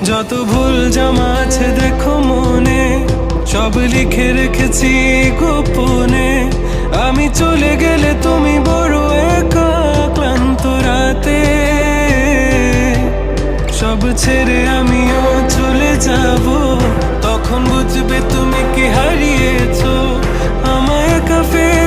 যত ভুল জামা আছে দেখো মনে, সব লিখে রেখেছি গোপনে। আমি চলে গেলে তুমি বড় একা ক্লান্ত রাতে, সব ছেড়ে আমিও চলে যাব। তখন বুঝবে তুমি কি হারিয়েছো, আমায় একা ফেলে